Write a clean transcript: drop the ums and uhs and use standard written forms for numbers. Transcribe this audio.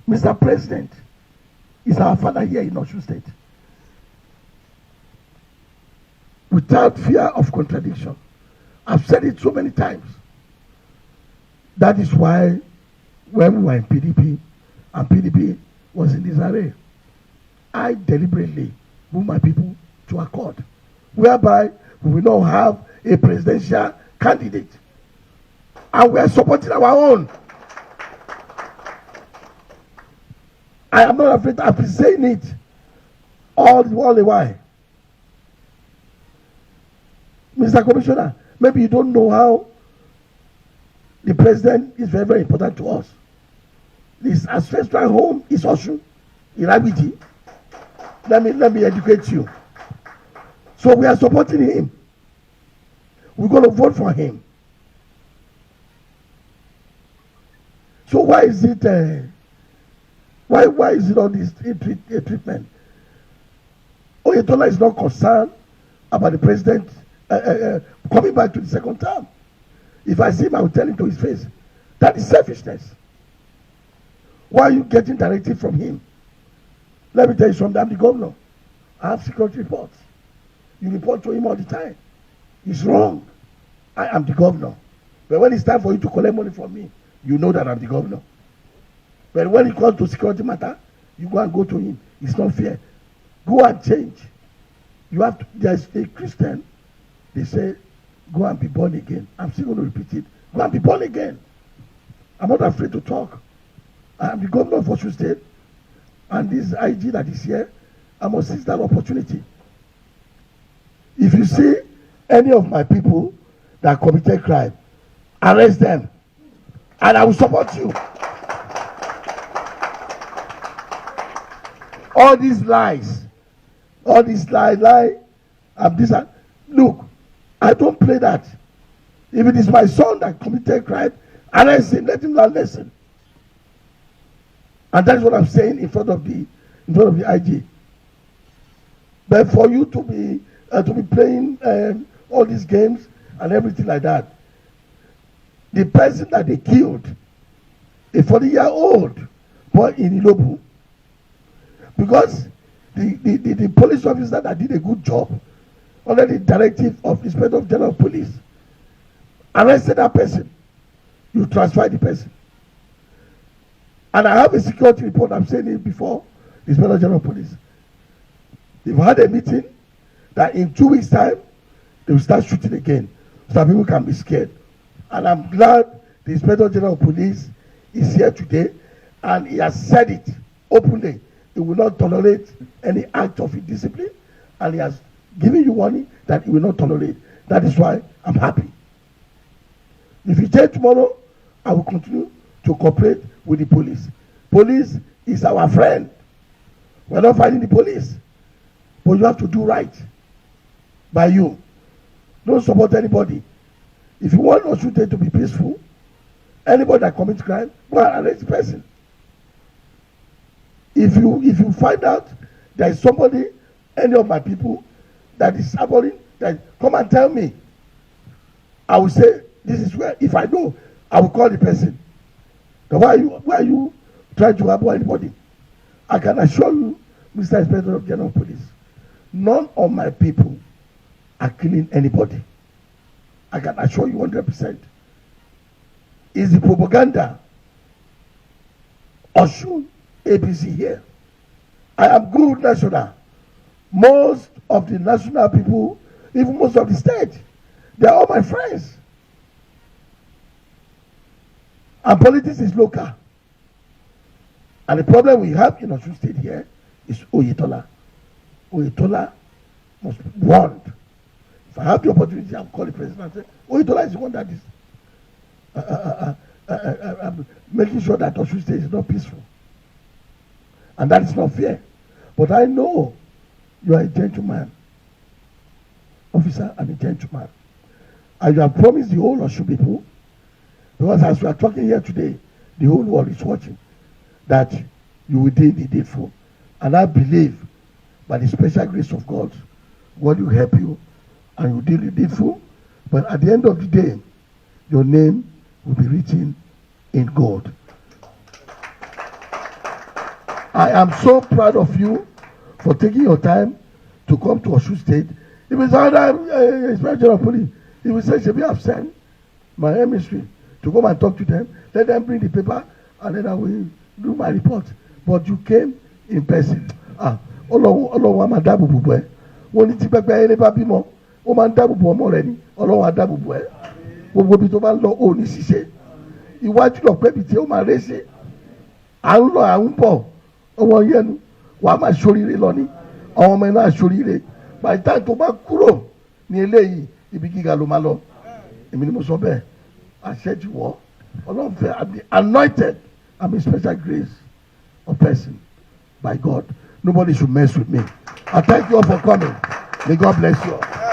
Mr. President is our father here in Osun State. Without fear of contradiction. I've said it so many times. That is why when we were in PDP, and PDP was in disarray, I deliberately moved my people to accord, whereby we will not have a presidential candidate. And we are supporting our own. I am not afraid. I've been saying it all the while. Mr. Commissioner, maybe you don't know how the president is very, very important to us. His ancestral home is Osun, Irabiji. Let me educate you. So we are supporting him. We're going to vote for him. So why is it why is it all this treatment? Oyetola is not concerned about the president coming back to the second term. If I see him, I will tell him to his face. That is selfishness. Why are you getting directive from him? Let me tell you something. I'm the governor. I have security reports. You report to him all the time. It's wrong. I am the governor. But when it's time for you to collect money from me, you know that I'm the governor. But when it comes to security matter, you go to him. It's not fair. Go and change. You have to, there's a Christian, they say, go and be born again. I'm still going to repeat it. Go and be born again. I'm not afraid to talk. I am the governor of Osun State, and this IG that is here, I must seize that opportunity. If you see any of my people that committed crime, arrest them, and I will support you. All these lies, and this, look, I don't play that. If it is my son that committed crime, arrest him, let him learn lesson. And that is what I'm saying in front of the IG. But for you to be playing all these games and everything like that, the person that they killed, a 40-year-old boy in Ilobu, because the police officer that did a good job under the directive of the Inspector General of Police arrested that person, you transfer the person. And I have a security report, I'm saying it before the Inspector General of Police. They've had a meeting that in 2 weeks' time, they will start shooting again so that people can be scared. And I'm glad the Inspector General of Police is here today, and he has said it openly. He will not tolerate any act of indiscipline, and he has given you warning that he will not tolerate. That is why I'm happy. If you change tomorrow, I will continue to cooperate with the police. Police is our friend. We're not fighting the police, but you have to do right by you. Don't support anybody. If you want Osun State to be peaceful, anybody that commits crime, go and arrest the person. If you find out there is somebody, any of my people, that is saboting, that come and tell me. I will say, this is where, if I know, I will call the person. But why are you trying to avoid anybody? I can assure you, Mr. Inspector General of Police, none of my people are killing anybody. I can assure you 100%. It's the propaganda. Osun APC here. I am good national. Most of the national people, even most of the state, they are all my friends. And politics is local. And the problem we have in Osun State here is Oyetola. Oyetola must be warned. If I have the opportunity, I'll call the president and say, Oyetola is the one that is making sure that Osun State is not peaceful. And that is not fair. But I know you are a gentleman, officer and a gentleman. And you have promised the whole Osun people, because as we are talking here today, the whole world is watching, that you will do the needful. And I believe, by the special grace of God, God will help you and you will do the needful. But at the end of the day, your name will be written in gold. I am so proud of you for taking your time to come to Osun State. If it's another Inspector General of Police, he will say, "Shebi, I've sent my emissary to come and talk to them. Let them bring the paper, and then I will do my report." But you came in person. Ọlọ́run á máa dáàbò bò ẹ́. Wọ́n ní tí pẹ́pẹ́ eré bá bímọ, ó máa ń dáàbò bò ọmọ rẹ̀ ni. Ọlọ́run á dáàbò bò ẹ́. Gbogbo ibi tó bá ń lọ, ò ní ṣiṣẹ́. Iwájú lọ pé ibi tí ó máa ré sí. À ń lọ, à ń bọ̀. Ọmọ yẹnu, wàá máa ṣoríire lọ ní. Àwọn ọmọ iná ṣoríire. By the time tó bá kúrò ní eléyìí, ibi gíga ló máa lọ. Èmi ni mo sọ bẹ́ẹ̀. Àṣẹ ti wọ̀. Ọlọ́run fẹ́, I'm the anointed. I'm a special grace of person by God. Nobody should mess with me. I thank you all for coming. May God bless you all.